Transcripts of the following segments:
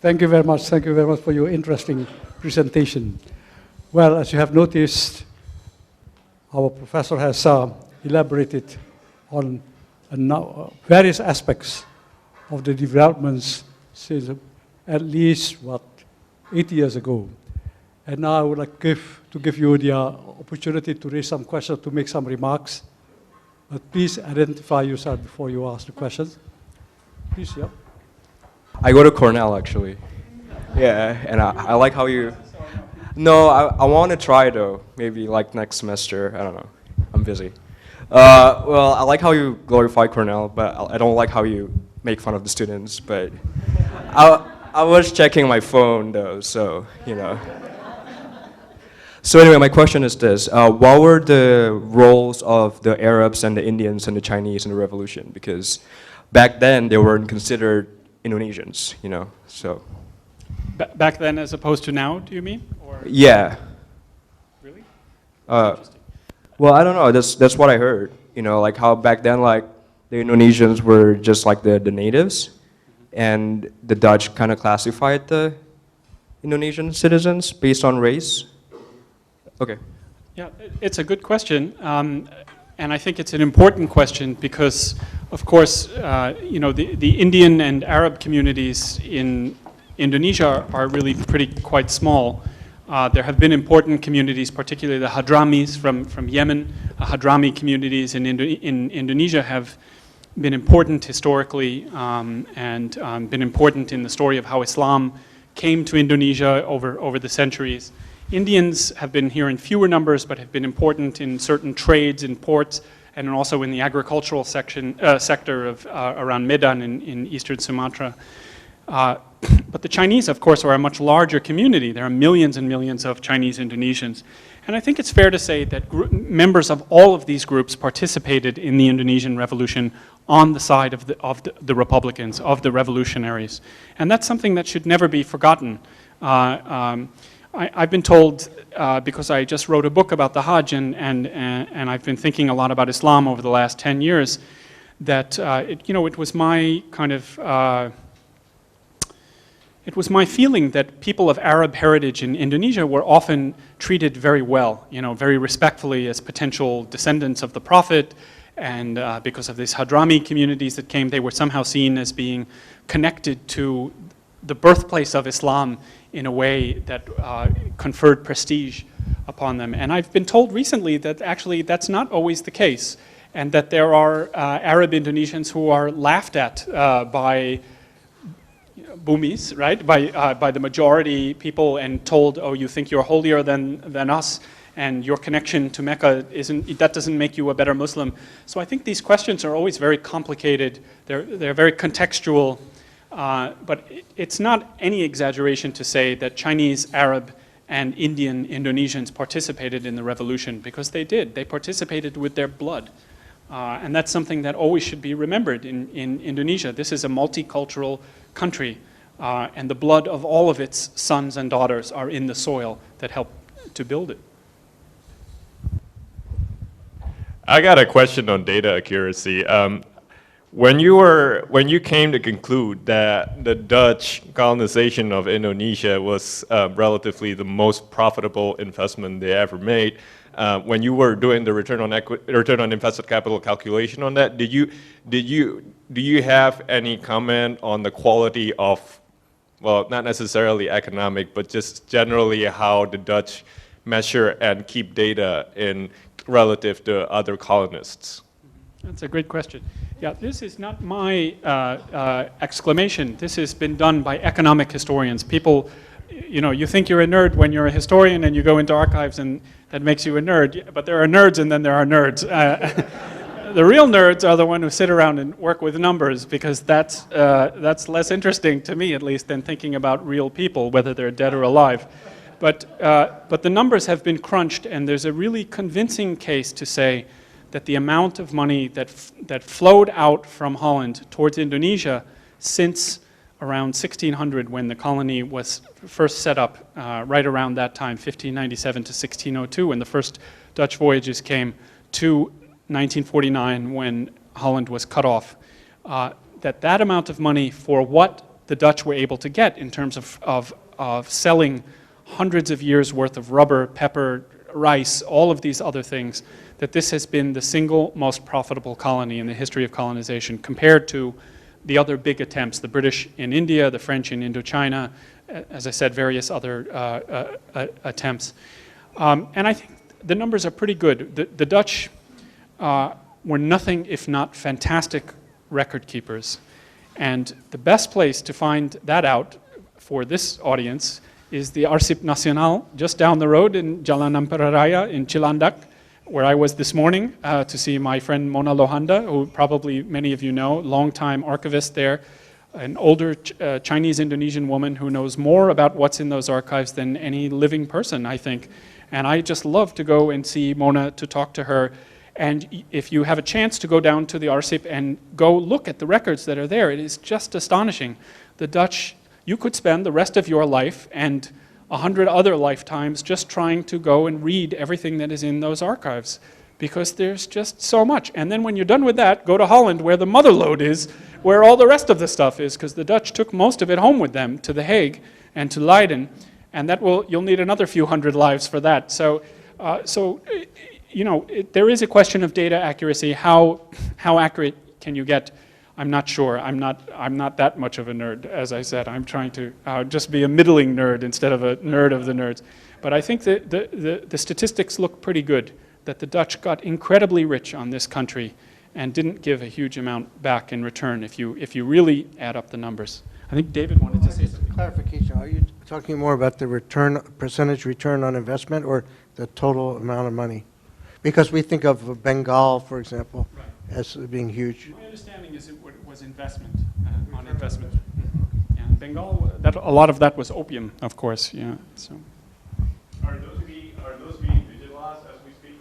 Thank you very much. Thank you very much for your interesting presentation. Well, as you have noticed, our professor has elaborated on various aspects of the developments since at least, 80 years ago. And now I would like to give you the opportunity to raise some questions, to make some remarks. But please identify yourself before you ask the questions. Please, yeah. I go to Cornell, actually. Yeah, and I like how you... No, I want to try, though. Maybe, like, next semester. I don't know. I'm busy. Well, I like how you glorify Cornell, but I don't like how you make fun of the students. But I was checking my phone, though, so, you know. So anyway, my question is this. What were the roles of the Arabs and the Indians and the Chinese in the revolution? Because back then, they weren't considered Indonesians, you know, so. Back then as opposed to now, do you mean? Or yeah. Really? Well, I don't know, that's what I heard. You know, like how back then, like, the Indonesians were just like the natives, and the Dutch kind of classified the Indonesian citizens based on race. Okay. Yeah, it's a good question, and I think it's an important question because, of course, you know, the Indian and Arab communities in Indonesia are really quite small. There have been important communities, particularly the Hadramis from Yemen. Hadrami communities in Indonesia have been important historically and been important in the story of how Islam came to Indonesia over the centuries. Indians have been here in fewer numbers, but have been important in certain trades, in ports, and also in the agricultural sector of around Medan in eastern Sumatra. But the Chinese, of course, are a much larger community. There are millions and millions of Chinese Indonesians. And I think it's fair to say that members of all of these groups participated in the Indonesian Revolution on the side of the Republicans, of the revolutionaries. And that's something that should never be forgotten. I've been told, because I just wrote a book about the Hajj, and I've been thinking a lot about Islam over the last 10 years, that it was my kind of, it was my feeling that people of Arab heritage in Indonesia were often treated very well, very respectfully as potential descendants of the Prophet, and because of these Hadrami communities that came, they were somehow seen as being connected to the birthplace of Islam in a way that conferred prestige upon them. And I've been told recently that actually that's not always the case, and that there are Arab Indonesians who are laughed at by Bumis, right? By the majority people, and told, oh, you think you're holier than us, and your connection to Mecca that doesn't make you a better Muslim. So I think these questions are always very complicated. They're very contextual. But it's not any exaggeration to say that Chinese, Arab, and Indian Indonesians participated in the revolution, because they did. They participated with their blood. And that's something that always should be remembered in Indonesia. This is a multicultural country, and the blood of all of its sons and daughters are in the soil that helped to build it. I got a question on data accuracy. When you came to conclude that the Dutch colonization of Indonesia was relatively the most profitable investment they ever made, when you were doing the return on invested capital calculation on that, do you have any comment on the quality of, well, not necessarily economic, but just generally how the Dutch measure and keep data in relative to other colonists? That's a great question. Yeah, this is not my exclamation. This has been done by economic historians. People, you think you're a nerd when you're a historian and you go into archives and that makes you a nerd. But there are nerds and then there are nerds. The real nerds are the ones who sit around and work with numbers, because that's less interesting to me, at least, than thinking about real people, whether they're dead or alive. But the numbers have been crunched, and there's a really convincing case to say that the amount of money that flowed out from Holland towards Indonesia since around 1600, when the colony was first set up, right around that time, 1597 to 1602, when the first Dutch voyages came, to 1949, when Holland was cut off, that amount of money, for what the Dutch were able to get in terms of selling hundreds of years worth of rubber, pepper, rice, all of these other things, that this has been the single most profitable colony in the history of colonization compared to the other big attempts, the British in India, the French in Indochina, as I said, various other attempts. And I think the numbers are pretty good. The Dutch were nothing if not fantastic record keepers. And the best place to find that out for this audience is the Arsip Nasional, just down the road in Jalan Ampera Raya in Cilandak, where I was this morning to see my friend Mona Lohanda, who probably many of you know, longtime archivist there, an older Chinese-Indonesian woman who knows more about what's in those archives than any living person, I think. And I just love to go and see Mona, to talk to her. And if you have a chance to go down to the Arsip and go look at the records that are there, it is just astonishing. The Dutch, you could spend the rest of your life and 100 other lifetimes just trying to go and read everything that is in those archives, because there's just so much. And then when you're done with that, go to Holland, where the mother lode is, where all the rest of the stuff is, because the Dutch took most of it home with them to The Hague and to Leiden, and that you'll need another few hundred lives for that. So you know, there is a question of data accuracy. How accurate can you get? I'm not sure. I'm not that much of a nerd, as I said. I'm trying to just be a middling nerd instead of a nerd of the nerds. But I think that the statistics look pretty good, that the Dutch got incredibly rich on this country and didn't give a huge amount back in return if you really add up the numbers. I think David wanted to say something. Clarification, are you talking more about the percentage return on investment, or the total amount of money? Because we think of Bengal, for example, Right. as being huge. My understanding is it was investment, on investment. Yeah, in Bengal, a lot of that was opium, of course. Yeah. So. Are those being digitalized as we speak?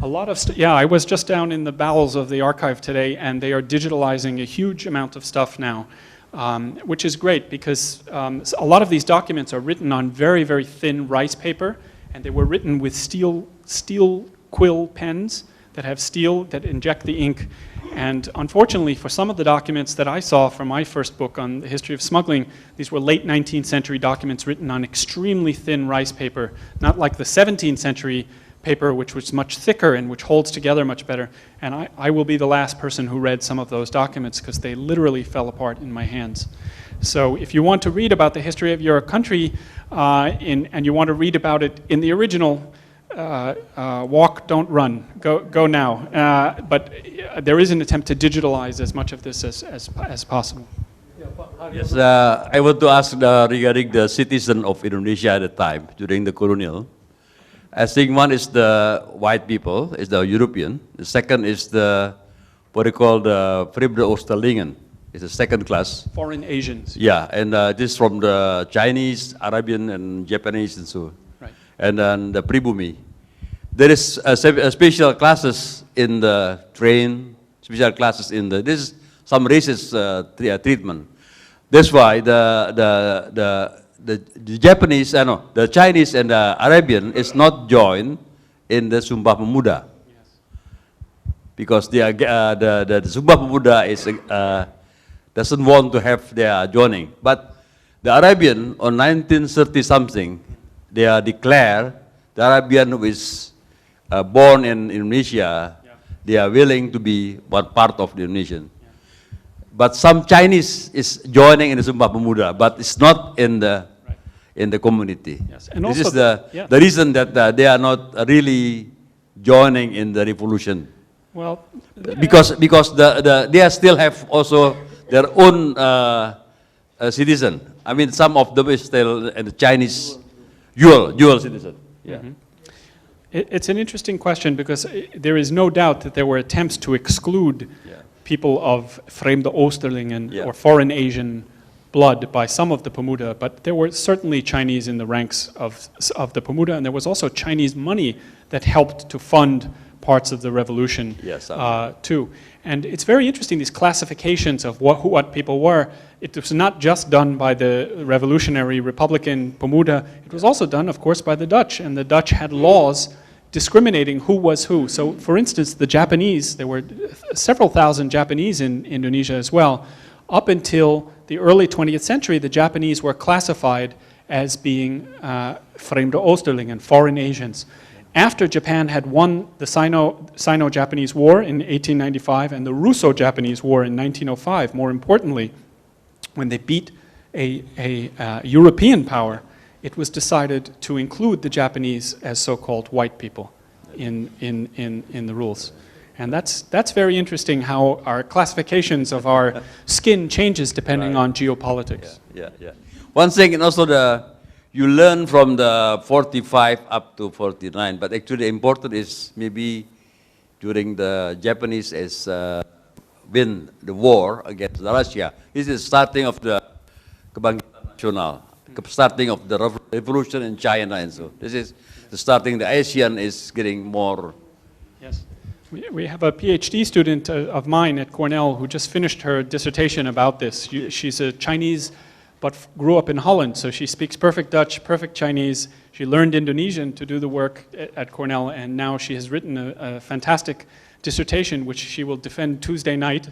A lot of yeah, I was just down in the bowels of the archive today, and they are digitalizing a huge amount of stuff now, which is great because a lot of these documents are written on very, very thin rice paper, and they were written with steel quill pens that have steel that inject the ink. And unfortunately, for some of the documents that I saw from my first book on the history of smuggling, these were late 19th century documents written on extremely thin rice paper, not like the 17th century paper, which was much thicker and which holds together much better. And I will be the last person who read some of those documents because they literally fell apart in my hands. So if you want to read about the history of your country and you want to read about it in the original, walk, don't run. Go now. But there is an attempt to digitalize as much of this as possible. Yes, I want to ask regarding the citizen of Indonesia at the time during the colonial. I think one is the white people, is the European. The second is the what they call the Vreemde Oosterlingen. It's the second class. Foreign Asians. Yeah, and this is from the Chinese, Arabian, and Japanese and so. Right. And then the Pribumi. There is special classes in the train, special classes in the, this is some racist treatment. That's why the Japanese, the Chinese and the Arabian is not joined in the Sumpah Pemuda. Yes. Because the Sumpah Pemuda is, doesn't want to have their joining. But the Arabian on 1930 something, they are declared, the Arabian who is born in Indonesia, Yeah. they are willing to be one part of the Indonesian. Yeah. But some Chinese is joining in the Sumpah Pemuda, but it's not in the community. Yes. And this also is the reason that they are not really joining in the revolution. Well, Because they still have also their own citizen. I mean, some of them is still the Chinese dual citizen. Yeah. Mm-hmm. It's an interesting question because there is no doubt that there were attempts to exclude people of Vreemde Oosterlingen or foreign Asian blood by some of the Pemuda, but there were certainly Chinese in the ranks of the Pemuda, and there was also Chinese money that helped to fund parts of the revolution too. And it's very interesting, these classifications of what people were. It was not just done by the revolutionary Republican Pemuda, it was also done, of course, by the Dutch, and the Dutch had laws discriminating who was who. So, for instance, the Japanese, there were several thousand Japanese in Indonesia as well. up until the early 20th century, the Japanese were classified as being Fremde Oosterlingen, foreign Asians. After Japan had won the Sino-Japanese War in 1895 and the Russo-Japanese War in 1905, more importantly, when they beat a European power, it was decided to include the Japanese as so-called white people in the rules. And that's very interesting how our classifications of our skin changes depending on geopolitics. Yeah. One thing, and also you learn from the 45 up to 49, but actually the important is maybe during the Japanese win the war against Russia. This is starting of the Kebangkitan Nasional, starting of the revolution in China, and so this is the starting. The Asian is getting more. Yes. We have a PhD student of mine at Cornell who just finished her dissertation about this. She's a Chinese, but grew up in Holland, so she speaks perfect Dutch, perfect Chinese. She learned Indonesian to do the work at Cornell, and now she has written a fantastic dissertation, which she will defend Tuesday night.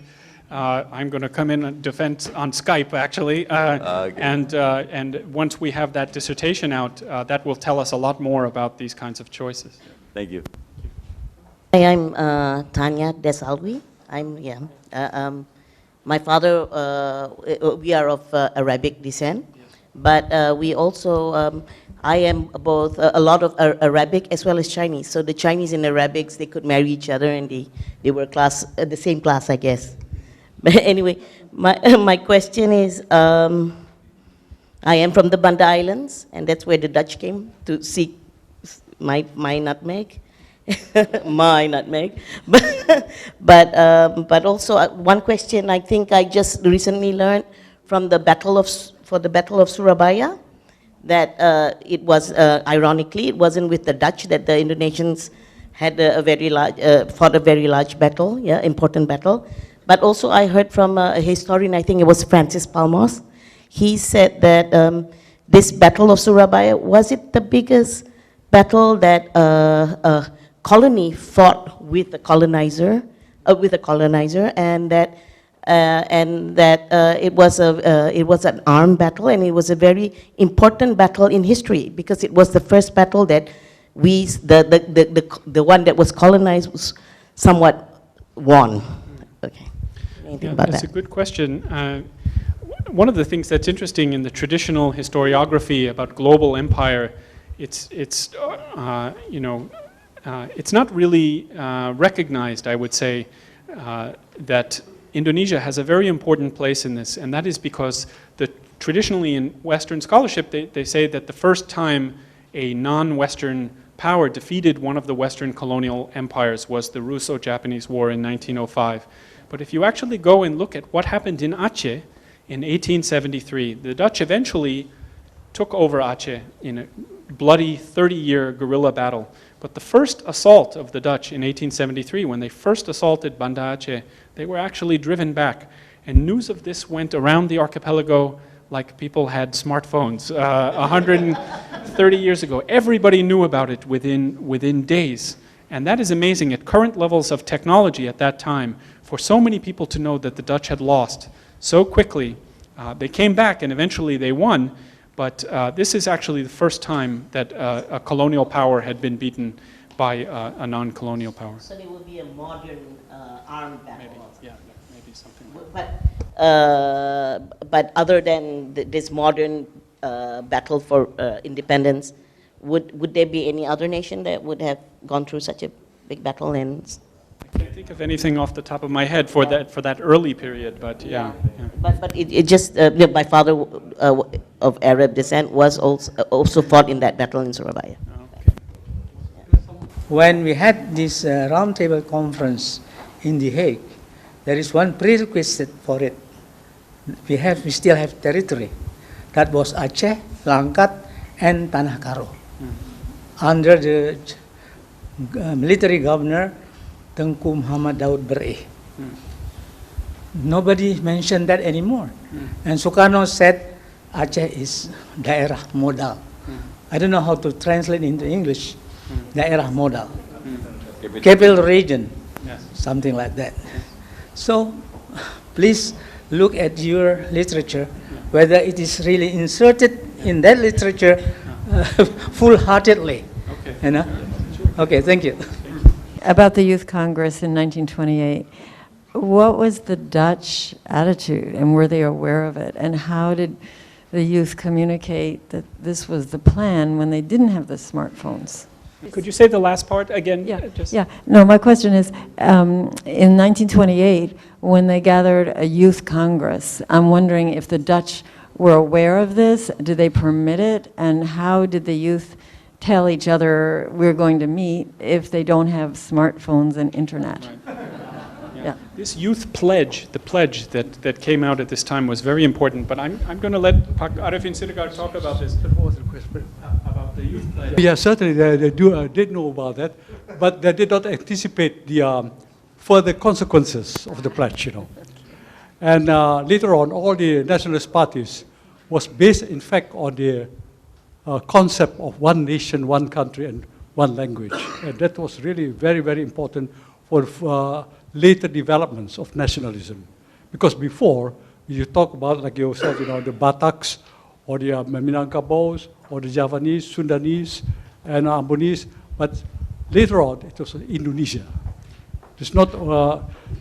I'm going to come in and defend on Skype, actually. Okay. And once we have that dissertation out, that will tell us a lot more about these kinds of choices. Thank you. Hi, I'm Tanya Desalwi. My father, we are of Arabic descent, but we also, I am both a lot of Arabic as well as Chinese. So the Chinese and Arabics, they could marry each other, and they were the same class, I guess. But anyway, my question is, I am from the Banda Islands, and that's where the Dutch came to seek my nutmeg. My nutmeg. But also one question I think I just recently learned from the Battle of Surabaya, that it was, ironically, it wasn't with the Dutch that the Indonesians had fought a very large battle, important battle. But also I heard from a historian, I think it was Francis Palmos. He said that this Battle of Surabaya, was it the biggest battle that a colony fought with a colonizer, and that it was an armed battle, and it was a very important battle in history, because it was the first battle that the one that was colonized was somewhat won. Okay. Anything about that's that? a good question. One of the things that's interesting in the traditional historiography about global empire, it's not really recognized, I would say, that Indonesia has a very important place in this, and that is because traditionally in Western scholarship, they say that the first time a non-Western power defeated one of the Western colonial empires was the Russo-Japanese War in 1905. But if you actually go and look at what happened in Aceh in 1873, the Dutch eventually took over Aceh in a bloody 30-year guerrilla battle. But the first assault of the Dutch in 1873, when they first assaulted Banda Aceh, they were actually driven back. And news of this went around the archipelago like people had smartphones 130 years ago. Everybody knew about it within days. And that is amazing at current levels of technology at that time, for so many people to know that the Dutch had lost so quickly. They came back and eventually they won, but this is actually the first time that a colonial power had been beaten by a non-colonial power. So there will be a modern armed battle. Maybe, maybe something. But other than this modern battle for independence, would there be any other nation that would have gone through such a big battle? And I can't think of anything off the top of my head for that early period, but yeah. But it just my father of Arab descent was also fought in that battle in Surabaya. When we had this roundtable conference in The Hague, there is one prerequisite for it. We still have territory. That was Aceh, Langkat, and Tanah Karo. Under the military governor, Tengku Muhammad Daud Bereh. Nobody mentioned that anymore. And Sukarno said Aceh is daerah modal. I don't know how to translate into English. Daerah modal. Capital region. Yes. Something like that. So please look at your literature, whether it is really inserted in that literature full-heartedly. Okay. You know? Okay, thank you. About the Youth Congress in 1928, what was the Dutch attitude, and were they aware of it? And how did the youth communicate that this was the plan when they didn't have the smartphones? Could you say the last part again? Yeah, yeah. No, my question is, in 1928, when they gathered a youth congress, I'm wondering if the Dutch were aware of this, did they permit it, and how did the youth tell each other we're going to meet if they don't have smartphones and internet? Right. Yeah. This youth pledge, the pledge that came out at this time was very important, but I'm going to let Pak Arifin Siregar talk about this. About the youth pledge. Yeah, certainly they did know about that, but they did not anticipate the further consequences of the pledge, you know. And later on, all the nationalist parties was based, in fact, on the concept of one nation, one country, and one language. And that was really very, very important for later developments of nationalism. Because before, you talk about, like you said, you know, the Bataks, or the Minangkabos, or the Javanese, Sundanese, and Ambonese, but later on, it was Indonesia. It's not,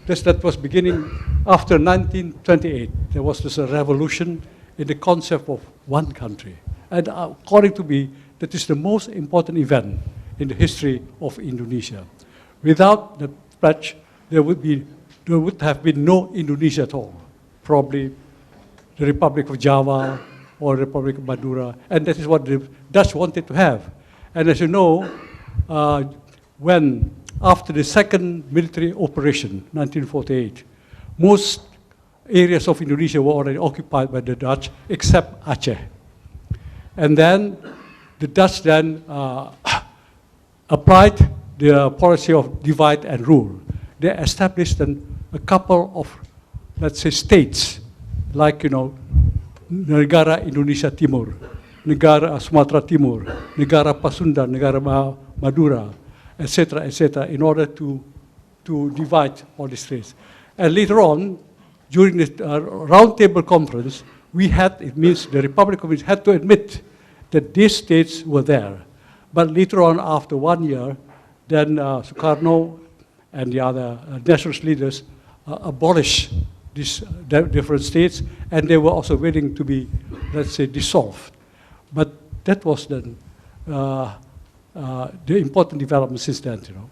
that was beginning after 1928. There was this revolution in the concept of one country. And according to me, that is the most important event in the history of Indonesia. Without the pledge, there would have been no Indonesia at all. Probably the Republic of Java or Republic of Madura, and that is what the Dutch wanted to have. And as you know, when after the second military operation, 1948, most areas of Indonesia were already occupied by the Dutch, except Aceh. And then the Dutch then applied the policy of divide and rule. They established a couple of, let's say, states, like, you know, Negara Indonesia Timur, Negara Sumatra Timur, Negara Pasundan, Negara Madura, etc., in order to divide all the states. And later on, during the roundtable conference, it means the Republic of Indonesia had to admit that these states were there. But later on, after 1 year, then Sukarno and the other nationalist leaders abolished these different states, and they were also willing to be, let's say, dissolved. But that was then the important development since then, you know.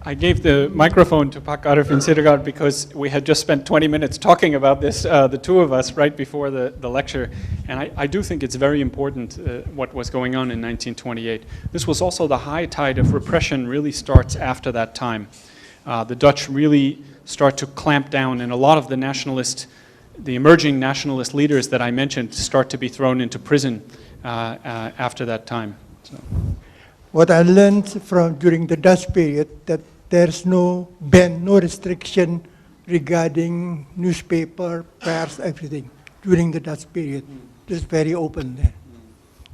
I gave the microphone to Pak Arifin Siregar because we had just spent 20 minutes talking about this, the two of us, right before the lecture. And I do think it's very important what was going on in 1928. This was also the high tide of repression really starts after that time. The Dutch really start to clamp down, and a lot of the emerging nationalist leaders that I mentioned start to be thrown into prison after that time. So. What I learned from during the Dutch period, that there's no ban, no restriction regarding newspaper, press, everything during the Dutch period. It's very open there.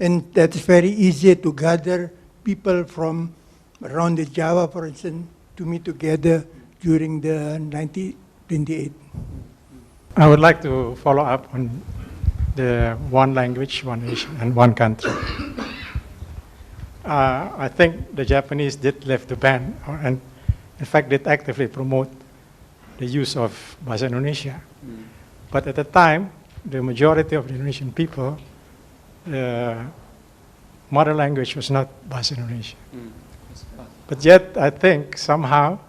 And that's very easy to gather people from around the Java, for instance, to meet together during the 1928. I would like to follow up on the one language, one nation, and one country. I think the Japanese did lift the ban, and in fact did actively promote the use of Bahasa Indonesia. But at the time, the majority of the Indonesian people, mother language was not Bahasa Indonesia. But yet, I think somehow,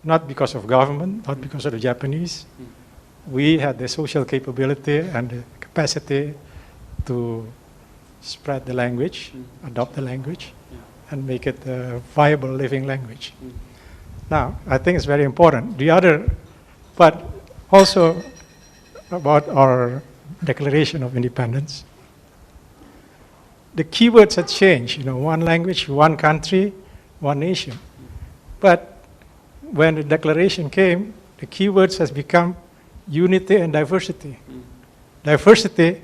not because of government, not because of the Japanese, we had the social capability and the capacity to spread the language, adopt the language, and make it a viable living language. Now, I think it's very important. The other, but also about our Declaration of Independence, the keywords had changed, one language, one country, one nation. But when the declaration came, the keywords has become unity and diversity. Diversity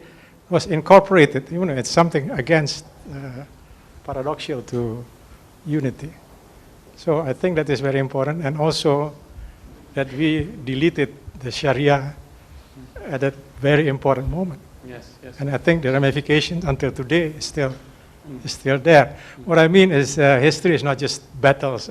was incorporated, it's something against, paradoxical to unity. So I think that is very important, and also that we deleted the Sharia at that very important moment. Yes, yes. And I think the ramifications until today is still there. What I mean is history is not just battles,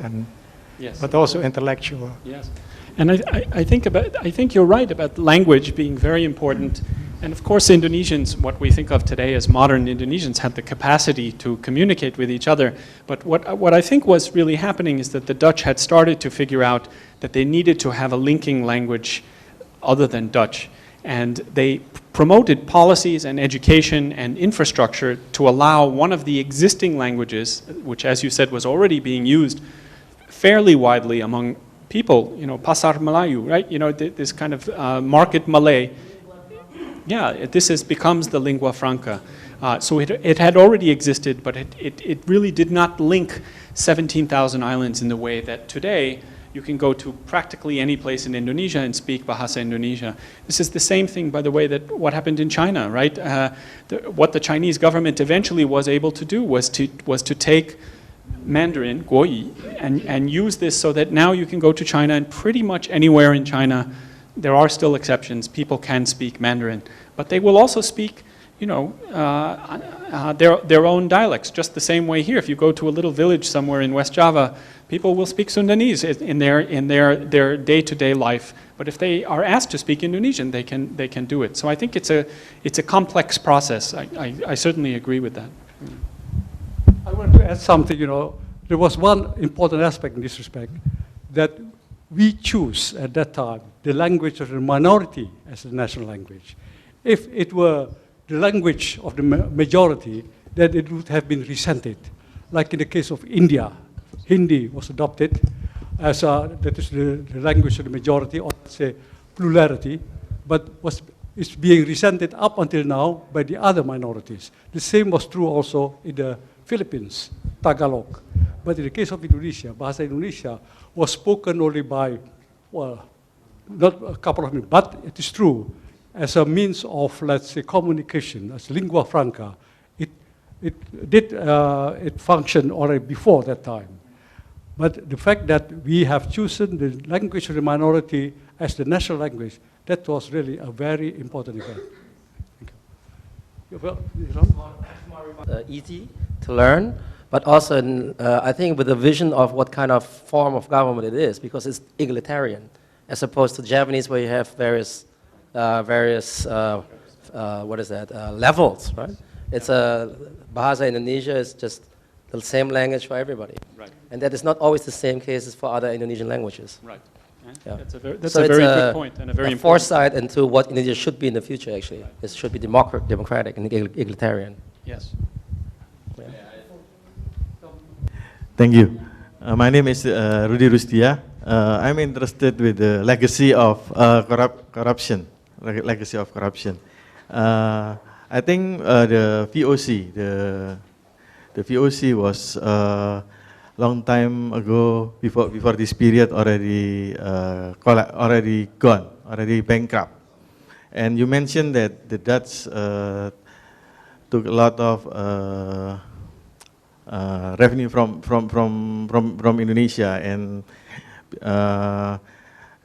Yes. but also intellectual. Yes, and I think you're right about language being very important. And of course, Indonesians, what we think of today as modern Indonesians, had the capacity to communicate with each other. But what I think was really happening is that the Dutch had started to figure out that they needed to have a linking language other than Dutch. And they promoted policies and education and infrastructure to allow one of the existing languages, which, as you said, was already being used fairly widely among people, Pasar Melayu, right? This kind of market Malay. Yeah, this becomes the lingua franca. So it had already existed, but it really did not link 17,000 islands in the way that today you can go to practically any place in Indonesia and speak Bahasa Indonesia. This is the same thing, by the way, that what happened in China, right? What the Chinese government eventually was able to do was to take Mandarin, Guoyi, and use this so that now you can go to China, and pretty much anywhere in China, there are still exceptions, people can speak Mandarin. But they will also speak, their own dialects, just the same way here. If you go to a little village somewhere in West Java, people will speak Sundanese in their day-to-day life. But if they are asked to speak Indonesian, they can do it. So I think it's a complex process. I certainly agree with that. I want to add something, there was one important aspect in this respect, that we choose at that time the language of the minority as the national language. If it were the language of the majority, then it would have been resented. Like in the case of India, Hindi was adopted as that is the language of the majority, or let's say plurality, but is being resented up until now by the other minorities. The same was true also in the Philippines, Tagalog. But in the case of Indonesia, Bahasa Indonesia was spoken only by, well, not a couple of minutes, but it is true, as a means of, let's say, communication, as lingua franca. It functioned already before that time. But the fact that we have chosen the language of the minority as the national language, that was really a very important event. Thank you. Well, easy to learn, but also I think with the vision of what kind of form of government it is, because it's egalitarian, as opposed to Japanese where you have various levels, right? It's Bahasa Indonesia is just the same language for everybody. Right. And that is not always the same cases for other Indonesian languages. Right. Yeah. That's a very good point and a very important foresight into what Indonesia should be in the future, actually. It should be democratic and egalitarian. Yes. Yeah. Thank you. My name is Rudy Rustia. I'm interested with the legacy of corruption. Legacy of corruption. I think the VOC, the VOC was long time ago, before this period, already gone, already bankrupt. And you mentioned that the Dutch took a lot of revenue from Indonesia, and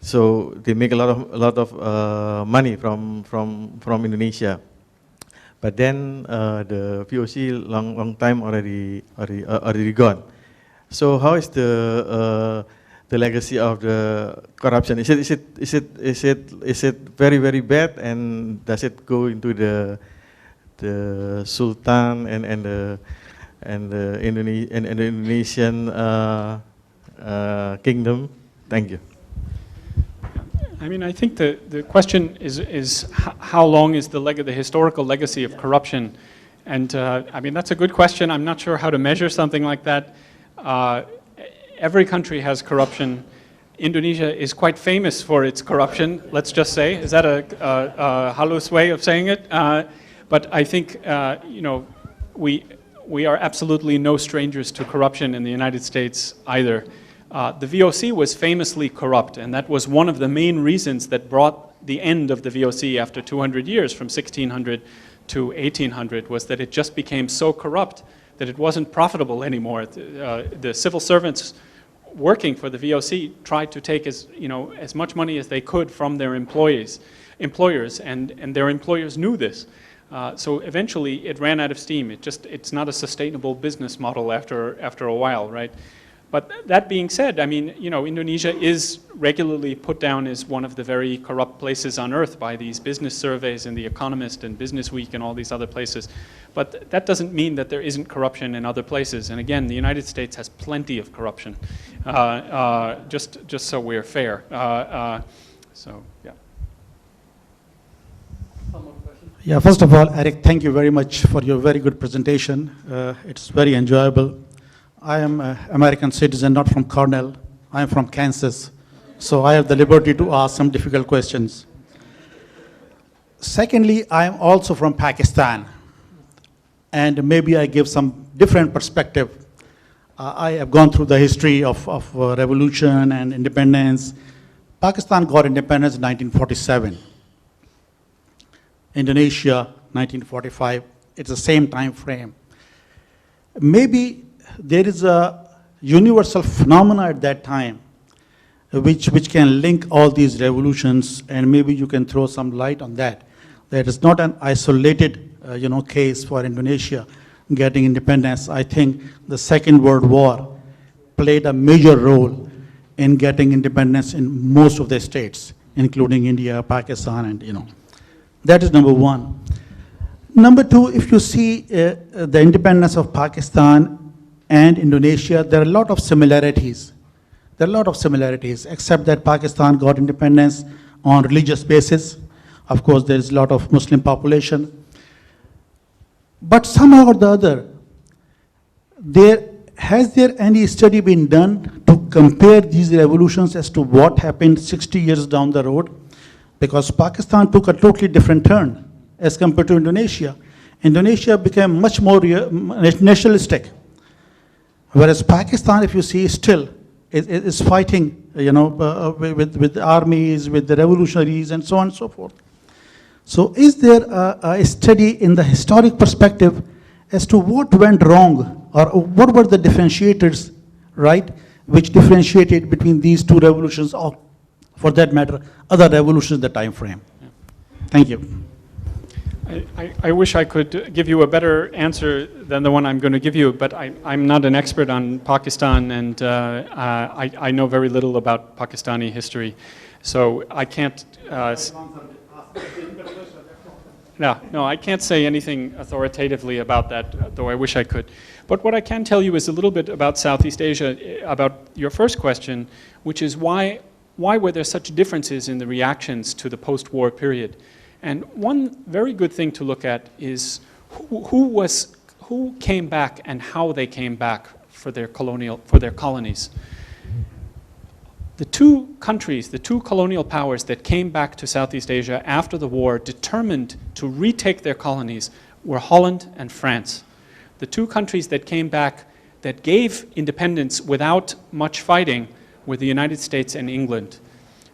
so they make a lot of money from Indonesia. But then the VOC long time already gone. So how is the legacy of the corruption? Is it very bad, and does it go into the Sultan and the Indonesian kingdom? Thank you. I mean, I think the question is how long is the historical legacy of corruption? And I mean, that's a good question. I'm not sure how to measure something like that. Every country has corruption. Indonesia is quite famous for its corruption, let's just say. Is that a halus way of saying it? But I think, we are absolutely no strangers to corruption in the United States either. The VOC was famously corrupt, and that was one of the main reasons that brought the end of the VOC after 200 years, from 1600 to 1800, was that it just became so corrupt that it wasn't profitable anymore. The civil servants working for the VOC tried to take as much money as they could from their employers, and their employers knew this. So eventually it ran out of steam. It's not a sustainable business model after a while, right? But that being said, I mean, Indonesia is regularly put down as one of the very corrupt places on earth by these business surveys and The Economist and Business Week and all these other places. But that doesn't mean that there isn't corruption in other places. And again, the United States has plenty of corruption, just so we're fair. So, yeah. Yeah, first of all, Eric, thank you very much for your very good presentation. It's very enjoyable. I am an American citizen, not from Cornell. I am from Kansas, so I have the liberty to ask some difficult questions. Secondly, I am also from Pakistan, and maybe I give some different perspective. I have gone through the history of revolution and independence. Pakistan got independence in 1947. Indonesia, 1945. It's the same time frame. Maybe there is a universal phenomena at that time which can link all these revolutions, and maybe you can throw some light on that. That is not an isolated case for Indonesia getting independence. I think the Second World War played a major role in getting independence in most of the states, including India, Pakistan, and That is number one. Number two, if you see the independence of Pakistan and Indonesia, there are a lot of similarities. There are a lot of similarities, except that Pakistan got independence on religious basis. Of course, there is a lot of Muslim population. But somehow or the other, has there any study been done to compare these revolutions as to what happened 60 years down the road? Because Pakistan took a totally different turn as compared to Indonesia. Indonesia became much more nationalistic. Whereas Pakistan, if you see, still is fighting, with armies, with the revolutionaries, and so on and so forth. So is there a study in the historic perspective as to what went wrong, or what were the differentiators, right, which differentiated between these two revolutions, or for that matter, other revolutions in the time frame? Yeah. Thank you. I wish I could give you a better answer than the one I'm going to give you, but I'm not an expert on Pakistan, and I know very little about Pakistani history, so I can't. No, I can't say anything authoritatively about that, though I wish I could. But what I can tell you is a little bit about Southeast Asia, about your first question, which is why were there such differences in the reactions to the post-war period? And one very good thing to look at is who came back and how they came back for their colonies. The two countries, the two colonial powers that came back to Southeast Asia after the war, determined to retake their colonies, were Holland and France. The two countries that came back that gave independence without much fighting were the United States and England.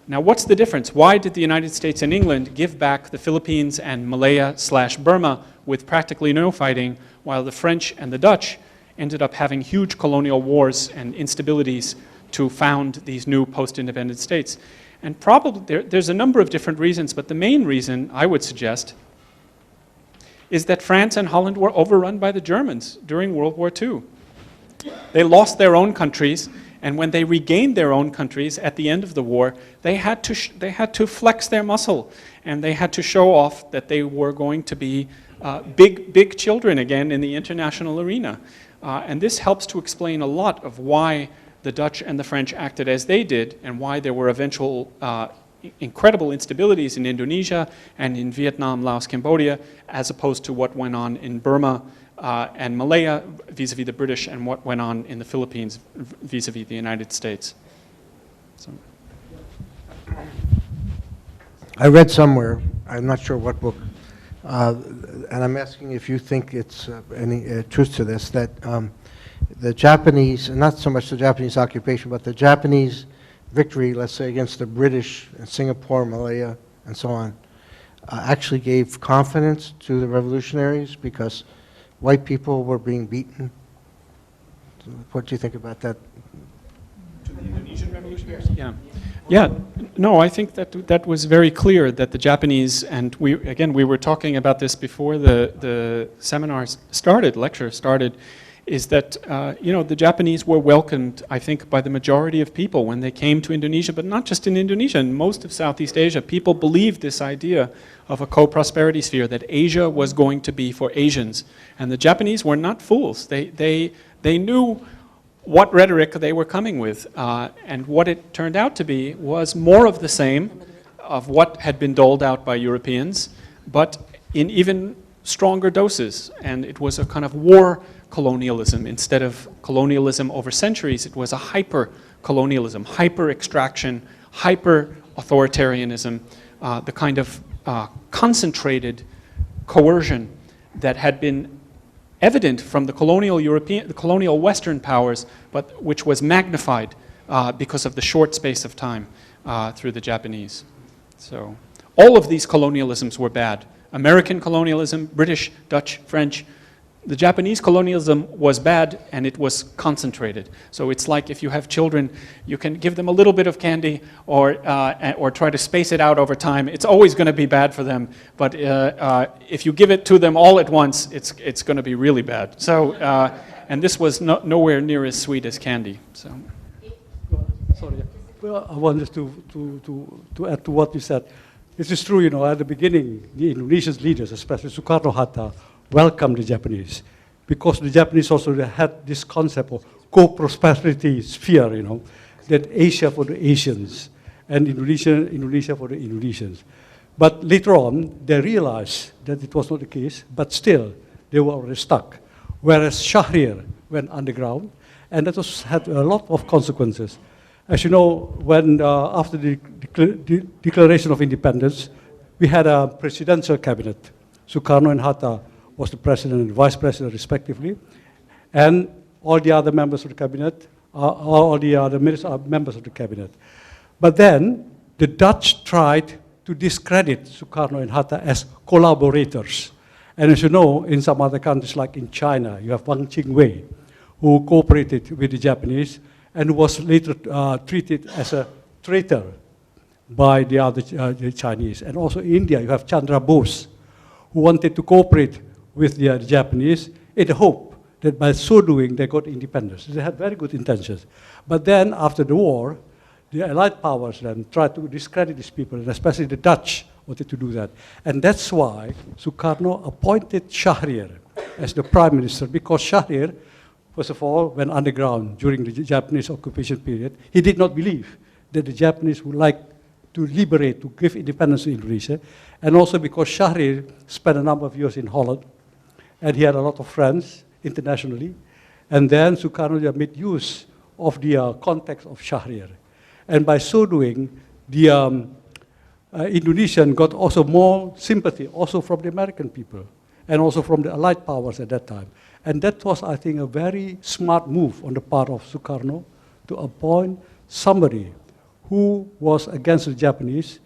Now, what's the difference? Why did the United States and England give back the Philippines and Malaya/Burma with practically no fighting, while the French and the Dutch ended up having huge colonial wars and instabilities to found these new post-independent states? And probably there's a number of different reasons, but the main reason, I would suggest, is that France and Holland were overrun by the Germans during World War II. They lost their own countries, and when they regained their own countries at the end of the war, they had to flex their muscle, and they had to show off that they were going to be big children again in the international arena. And this helps to explain a lot of why the Dutch and the French acted as they did, and why there were eventual incredible instabilities in Indonesia and in Vietnam, Laos, Cambodia, as opposed to what went on in Burma and Malaya vis-a-vis the British, and what went on in the Philippines vis-a-vis the United States. So. I read somewhere, I'm not sure what book, and I'm asking if you think it's any truth to this, that the Japanese, not so much the Japanese occupation, but the Japanese victory, let's say, against the British in Singapore, Malaya, and so on, actually gave confidence to the revolutionaries because white people were being beaten. So what do you think about that? Indonesian revolutionaries. Yeah. Yeah, no, I think that was very clear that the Japanese, and we were talking about this before the seminars started, lecture started, is that the Japanese were welcomed, I think, by the majority of people when they came to Indonesia, but not just in Indonesia, in most of Southeast Asia. People believed this idea of a co-prosperity sphere, that Asia was going to be for Asians. And the Japanese were not fools. They knew what rhetoric they were coming with, and what it turned out to be was more of the same of what had been doled out by Europeans, but in even stronger doses. And it was a kind of war colonialism. Instead of colonialism over centuries, it was a hyper-colonialism, hyper-extraction, hyper-authoritarianism, the kind of concentrated coercion that had been evident from the colonial Western powers, but which was magnified because of the short space of time through the Japanese. So all of these colonialisms were bad. American colonialism, British, Dutch, French. The Japanese colonialism was bad, and it was concentrated. So it's like if you have children, you can give them a little bit of candy or try to space it out over time. It's always going to be bad for them. But if you give it to them all at once, it's going to be really bad. So, and this was nowhere near as sweet as candy. So. Sorry. Well, I wanted to add to what you said. It is true, at the beginning, the Indonesian leaders, especially Soekarno-Hatta, welcomed the Japanese, because the Japanese also had this concept of co-prosperity sphere, that Asia for the Asians and Indonesia for the Indonesians. But later on, they realized that it was not the case, but still, they were already stuck. Whereas Shahrir went underground, and that had a lot of consequences. As you know, when after the Declaration of Independence, we had a presidential cabinet. Sukarno and Hatta was the president and vice president respectively, and all the other members of the cabinet, all the other ministers are members of the cabinet. But then the Dutch tried to discredit Sukarno and Hatta as collaborators. And as you know, in some other countries like in China, you have Wang Qingwei, who cooperated with the Japanese and who was later treated as a traitor by the Chinese. And also in India, you have Chandra Bose, who wanted to cooperate with the Japanese in the hope that by so doing they got independence. They had very good intentions. But then after the war, the Allied powers then tried to discredit these people, and especially the Dutch wanted to do that. And that's why Sukarno appointed Shahrir as the prime minister, because Shahrir, first of all, went underground during the Japanese occupation period. He did not believe that the Japanese would like to liberate, to give independence to Indonesia. And also because Shahrir spent a number of years in Holland, and he had a lot of friends internationally. And then Sukarno made use of the context of Shahrir. And by so doing, the Indonesian got also more sympathy, also from the American people, and also from the Allied powers at that time. And that was, I think, a very smart move on the part of Sukarno to appoint somebody who was against the Japanese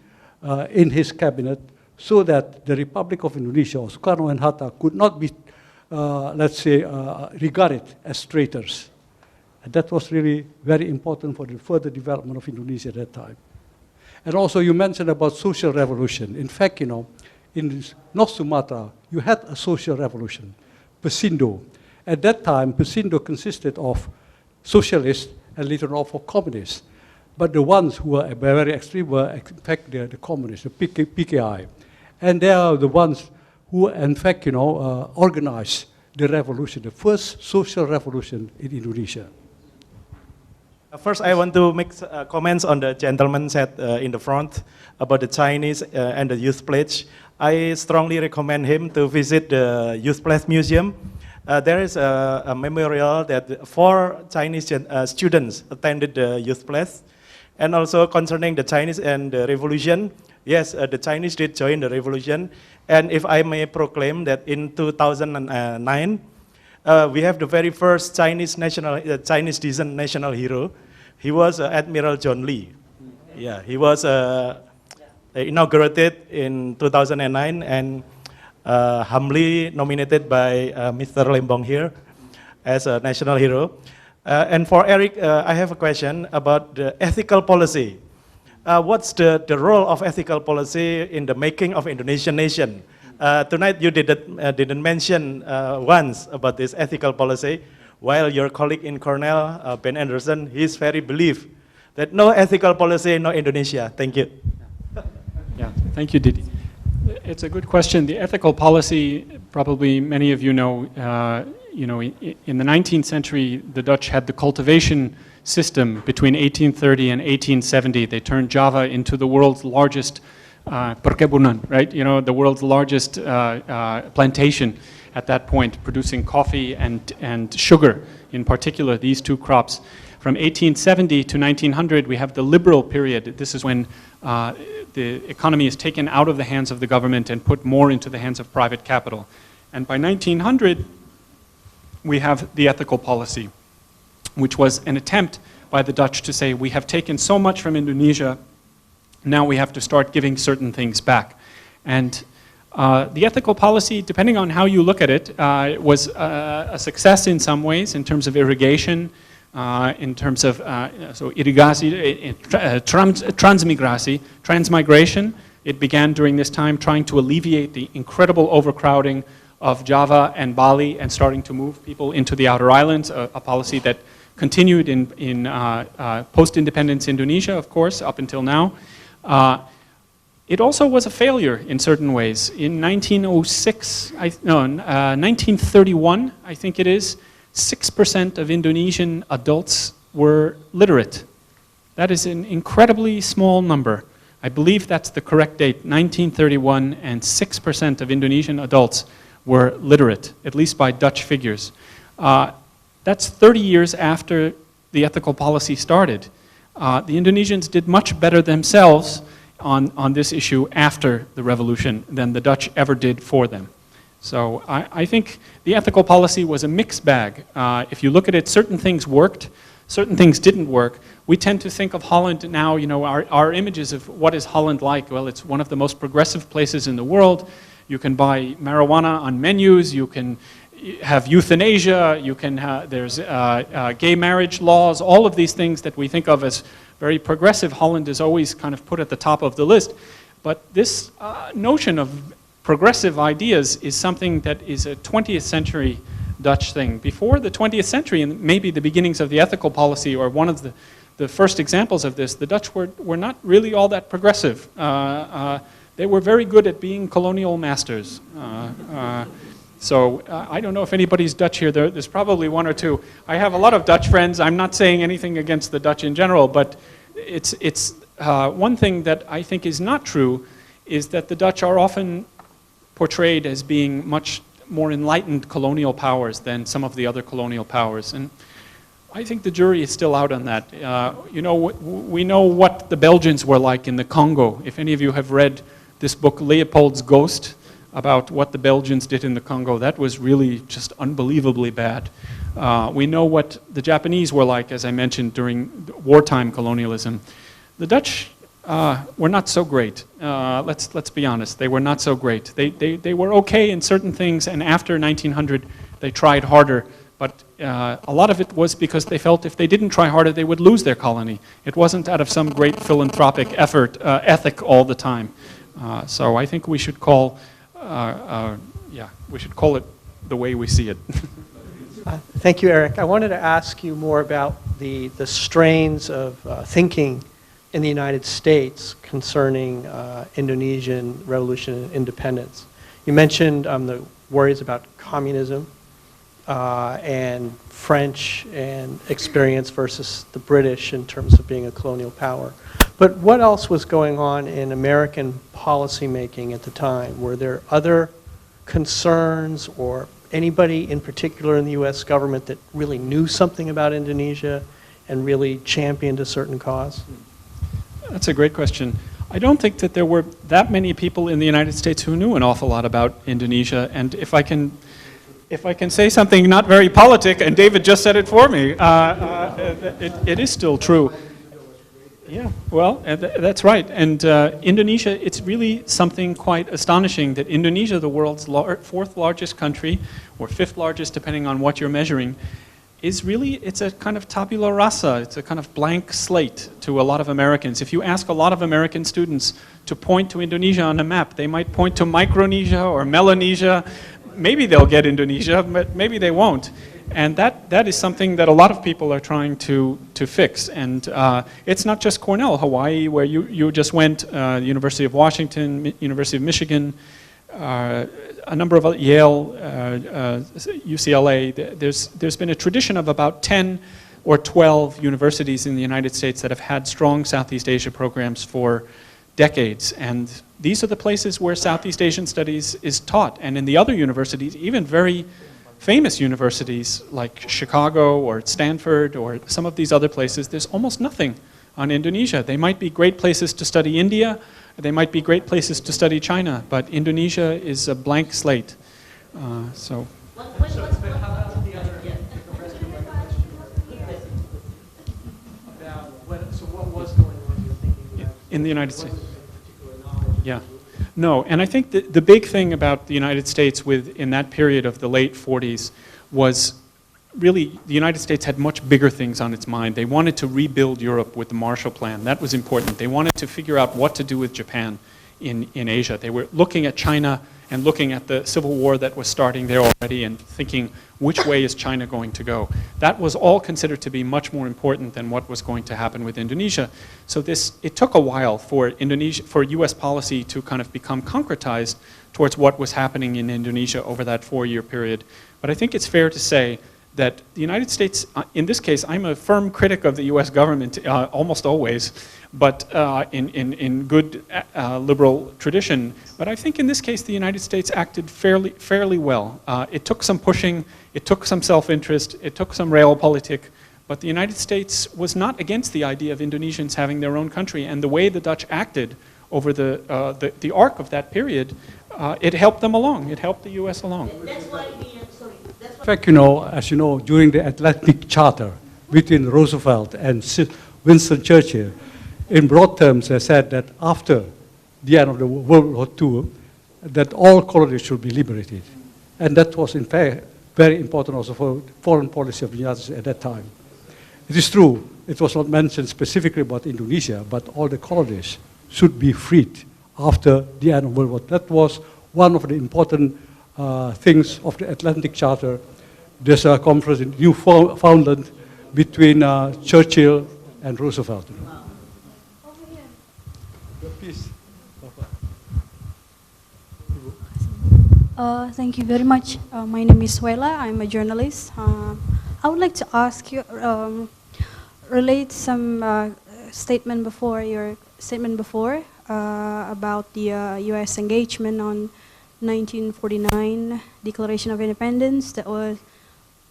in his cabinet, so that the Republic of Indonesia, or Sukarno and Hatta, could not be, let's say, regarded as traitors. And that was really very important for the further development of Indonesia at that time. And also you mentioned about social revolution. In fact, in North Sumatra, you had a social revolution, Pesindo. At that time, Pesindo consisted of socialists and later on of communists. But the ones who were very extreme were, in fact, the communists, the PKI. And they are the ones who, in fact, organized the revolution, the first social revolution in Indonesia. First, I want to make comments on the gentleman said in the front about the Chinese and the Youth Pledge. I strongly recommend him to visit the Youth Pledge Museum. There is a memorial that 4 Chinese students attended the Youth Pledge. And also concerning the Chinese and the revolution, yes, the Chinese did join the revolution. And if I may proclaim that in 2009, we have the very first Chinese descent national hero. He was Admiral John Lee. Yeah, he was inaugurated in 2009 and humbly nominated by Mr. Lembong here as a national hero. And for Eric, I have a question about the ethical policy. What's the role of ethical policy in the making of Indonesian nation? Tonight you didn't mention once about this ethical policy, while your colleague in Cornell, Ben Anderson, he's very believe that no ethical policy, no Indonesia. Thank you. Yeah, thank you, Didi. It's a good question. The ethical policy, probably many of you know, in the 19th century, the Dutch had the cultivation system between 1830 and 1870. They turned Java into the world's largest perkebunan, right? You know, the world's largest plantation at that point, producing coffee and sugar, in particular, these two crops. From 1870 to 1900, we have the liberal period. This is when the economy is taken out of the hands of the government and put more into the hands of private capital. And by 1900, we have the ethical policy, which was an attempt by the Dutch to say, we have taken so much from Indonesia, now we have to start giving certain things back. And the ethical policy, depending on how you look at it, was a success in some ways, in terms of irrigation, in terms of so irrigasi, transmigration. It began during this time trying to alleviate the incredible overcrowding of Java and Bali and starting to move people into the outer islands, a policy that continued in post-independence Indonesia, of course, up until now. It also was a failure in certain ways. In 1931, I think it is, 6% of Indonesian adults were literate. That is an incredibly small number. I believe that's the correct date, 1931, and 6% of Indonesian adults were literate, at least by Dutch figures. That's 30 years after the ethical policy started. The Indonesians did much better themselves on this issue after the revolution than the Dutch ever did for them. So I think the ethical policy was a mixed bag. If you look at it, certain things worked, certain things didn't work. We tend to think of Holland now, you know, our images of what is Holland like. Well, it's one of the most progressive places in the world. You can buy marijuana on menus, you can have euthanasia, you can there's gay marriage laws, all of these things that we think of as very progressive. Holland is always kind of put at the top of the list. But this notion of progressive ideas is something that is a 20th century Dutch thing. Before the 20th century, and maybe the beginnings of the ethical policy, or one of the first examples of this, the Dutch were not really all that progressive. They were very good at being colonial masters. So I don't know if anybody's Dutch here. There's probably one or two. I have a lot of Dutch friends. I'm not saying anything against the Dutch in general, but it's one thing that I think is not true is that the Dutch are often portrayed as being much more enlightened colonial powers than some of the other colonial powers. And I think the jury is still out on that. You know, we know what the Belgians were like in the Congo. If any of you have read this book, Leopold's Ghost, about what the Belgians did in the Congo, that was really just unbelievably bad. We know what the Japanese were like, as I mentioned, during wartime colonialism. The Dutch were not so great. Let's be honest. They were not so great. They were okay in certain things, and after 1900, they tried harder. But a lot of it was because they felt if they didn't try harder, they would lose their colony. It wasn't out of some great philanthropic ethic all the time. So I think we should call, we should call it the way we see it. Thank you, Eric. I wanted to ask you more about the strains of thinking in the United States concerning Indonesian revolution and independence. You mentioned the worries about communism and French and experience versus the British in terms of being a colonial power. But what else was going on in American policymaking at the time? Were there other concerns or anybody in particular in the U.S. government that really knew something about Indonesia and really championed a certain cause? That's a great question. I don't think that there were that many people in the United States who knew an awful lot about Indonesia. And if I can say something not very politic, and David just said it for me, it is still true. Yeah, well, that's right. And Indonesia, it's really something quite astonishing that Indonesia, the world's fourth largest country, or fifth largest depending on what you're measuring, is really, it's a kind of tabula rasa, it's a kind of blank slate to a lot of Americans. If you ask a lot of American students to point to Indonesia on a map, they might point to Micronesia or Melanesia. Maybe they'll get Indonesia, but maybe they won't. And that is something that a lot of people are trying to fix. And it's not just Cornell, Hawaii, where you just went, University of Washington, University of Michigan, a number of Yale, UCLA. There's been a tradition of about 10 or 12 universities in the United States that have had strong Southeast Asia programs for decades. And these are the places where Southeast Asian studies is taught. And in the other universities, even very famous universities like Chicago or Stanford or some of these other places, there's almost nothing on Indonesia. They might be great places to study India, they might be great places to study China, but Indonesia is a blank slate. So what was going on, you're thinking about? in the United States. Yeah. No, and I think the big thing about the United States in that period of the late 40s was really the United States had much bigger things on its mind. They wanted to rebuild Europe with the Marshall Plan. That was important. They wanted to figure out what to do with Japan in Asia. They were looking at China and looking at the civil war that was starting there already and thinking, which way is China going to go? That was all considered to be much more important than what was going to happen with Indonesia. So it took a while for US policy to kind of become concretized towards what was happening in Indonesia over that 4-year period. But I think it's fair to say that the United States, in this case, I'm a firm critic of the US government almost always, but in good liberal tradition. But I think in this case, the United States acted fairly well. It took some pushing, it took some self-interest, it took some realpolitik, but the United States was not against the idea of Indonesians having their own country, and the way the Dutch acted over the arc of that period, it helped them along. It helped the US along. That's why In fact, as you know, during the Atlantic Charter between Roosevelt and Winston Churchill, in broad terms, they said that after the end of the World War II, that all colonies should be liberated. And that was, in fact, very important also for foreign policy of the United States at that time. It is true, it was not mentioned specifically about Indonesia, but all the colonies should be freed after the end of World War II. That was one of the important things of the Atlantic Charter. There's a conference in Newfoundland between Churchill and Roosevelt. Please. Thank you very much. My name is Suela. I'm a journalist. I would like to ask you, relate some statement before your statement before about the U.S. engagement on 1949 Declaration of Independence that was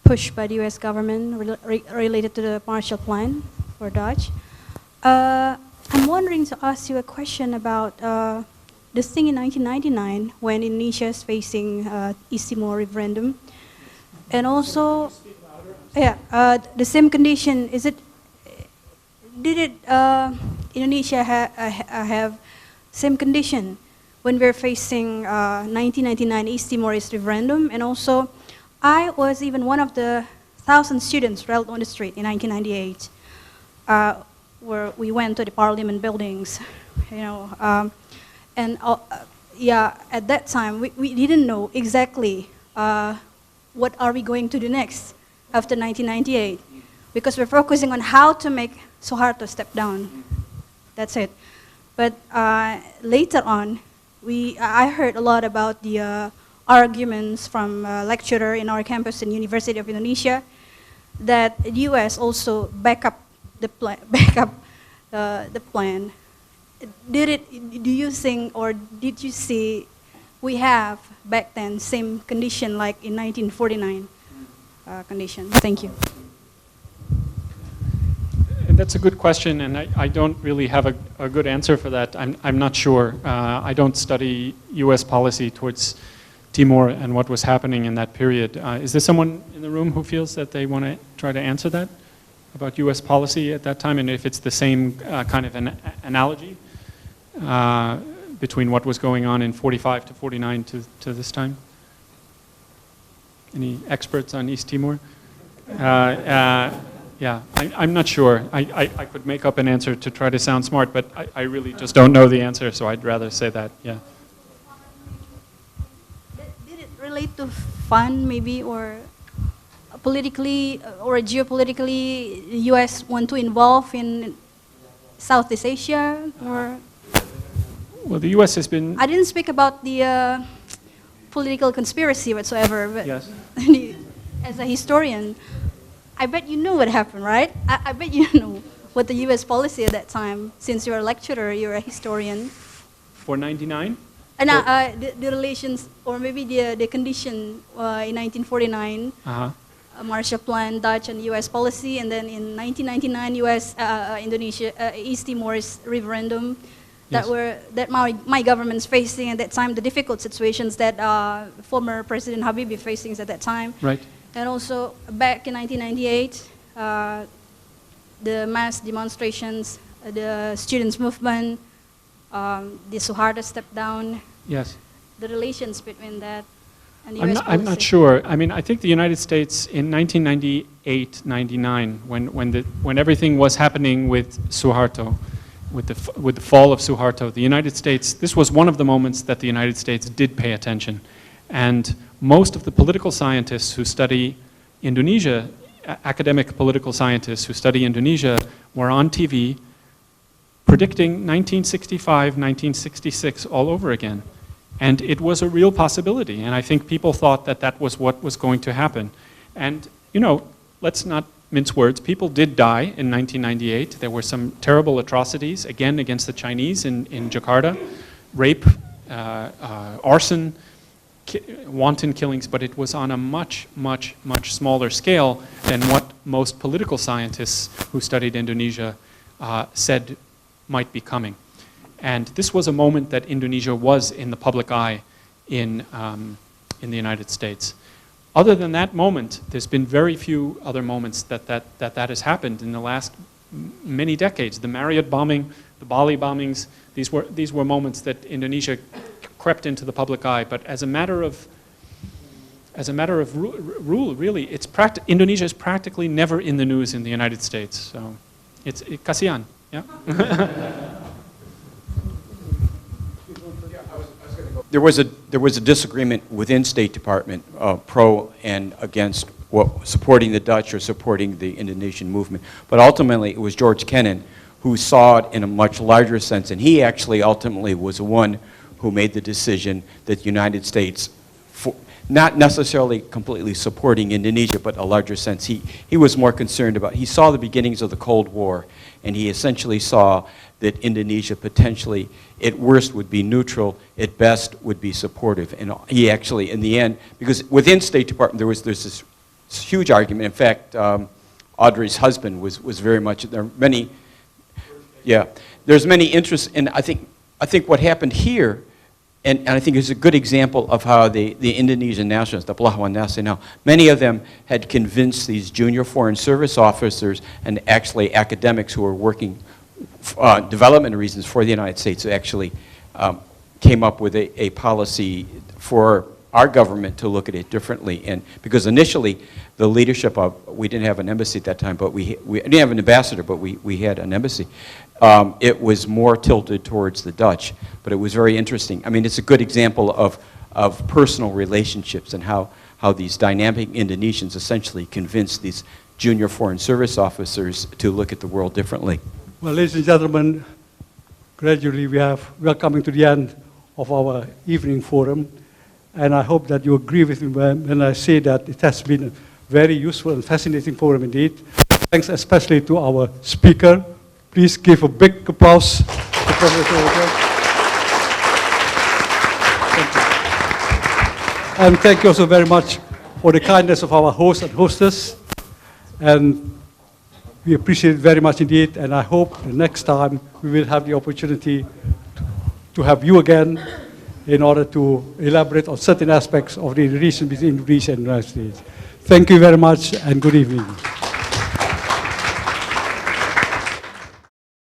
pushed by the U.S. government related to the Marshall Plan for Dutch. I'm wondering to ask you a question about this thing in 1999 when Indonesia is facing East Timor referendum, and also, the same condition. Did Indonesia have same condition when we're facing 1999 East Timorese referendum? And also, I was even one of the 1,000 students rallied on the street in 1998, where we went to the parliament buildings, and at that time we didn't know exactly what are we going to do next after 1998, because we're focusing on how to make Suharto step down. That's it. But later on, I heard a lot about the arguments from a lecturer in our campus in University of Indonesia that the U.S. also back up the plan. Do you think, or did you see we have back then same condition like in 1949 condition? Thank you. That's a good question, and I don't really have a good answer for that. I'm not sure. I don't study U.S. policy towards Timor and what was happening in that period. Is there someone in the room who feels that they want to try to answer that about U.S. policy at that time, and if it's the same kind of an analogy between what was going on in 45 to 49 to this time? Any experts on East Timor? Yeah, I'm not sure. I could make up an answer to try to sound smart, but I really just don't know the answer, so I'd rather say that, yeah. Did it relate to fun, maybe, or politically or geopolitically, the U.S. want to involve in Southeast Asia, or? Well, the U.S. has been... I didn't speak about the political conspiracy whatsoever, but yes. As a historian, I bet you know what happened, right? I bet you know what the U.S. policy at that time, since you're a lecturer, you're a historian. For 99? The relations, or maybe the condition in 1949, Marshall Plan, Dutch and U.S. policy, and then in 1999, U.S. Indonesia, East Timor's referendum, that my government's facing at that time, the difficult situations that former President Habibie facing at that time. Right. And also back in 1998, the mass demonstrations, the students' movement, the Suharto step down. Yes. The relations between that and the U.S. I'm not sure. I mean, I think the United States in 1998, 99, when everything was happening with Suharto, with the fall of Suharto, the United States, this was one of the moments that the United States did pay attention. And most of the political scientists who study Indonesia, academic political scientists who study Indonesia, were on TV predicting 1965, 1966 all over again. And it was a real possibility. And I think people thought that that was what was going to happen. And, you know, let's not mince words. People did die in 1998. There were some terrible atrocities, again, against the Chinese in Jakarta. Rape, arson, wanton killings, but it was on a much, much, much smaller scale than what most political scientists who studied Indonesia said might be coming. And this was a moment that Indonesia was in the public eye in the United States. Other than that moment, there's been very few other moments that has happened in the last many decades. The Marriott bombing, the Bali bombings, these were moments that Indonesia crept into the public eye. But as a matter of rule, really, Indonesia is practically never in the news in the United States. So it's kasihan, yeah. There was a disagreement within State Department, pro and against supporting the Dutch or supporting the Indonesian movement. But ultimately, it was George Kennan who saw it in a much larger sense, and he actually ultimately was the one who made the decision that the United States, not necessarily completely supporting Indonesia, but a larger sense, he was more concerned about, he saw the beginnings of the Cold War, and he essentially saw that Indonesia potentially, at worst, would be neutral, at best, would be supportive. And he actually, in the end, because within State Department, there's this huge argument. In fact, Audrey's husband was very much, there are many, there's many interests, and I think what happened here, and I think it's a good example of how the Indonesian nationalists, the Pelawan Nasional, many of them had convinced these junior foreign service officers and actually academics who were working development reasons for the United States, who actually came up with a policy for our government to look at it differently. And because initially the leadership of, we didn't have an embassy at that time, but we didn't have an ambassador, but we had an embassy. It was more tilted towards the Dutch, but it was very interesting. I mean, it's a good example of personal relationships and how these dynamic Indonesians essentially convinced these junior foreign service officers to look at the world differently. Well, ladies and gentlemen, gradually we are coming to the end of our evening forum, and I hope that you agree with me when I say that it has been a very useful and fascinating forum indeed. Thanks especially to our speaker. Please give a big applause to Professor Tagliacozzo. Thank you. And thank you also very much for the kindness of our host and hostess. And we appreciate it very much indeed, and I hope the next time we will have the opportunity to have you again in order to elaborate on certain aspects of the relation between Indonesia and the United States. Thank you very much, and good evening.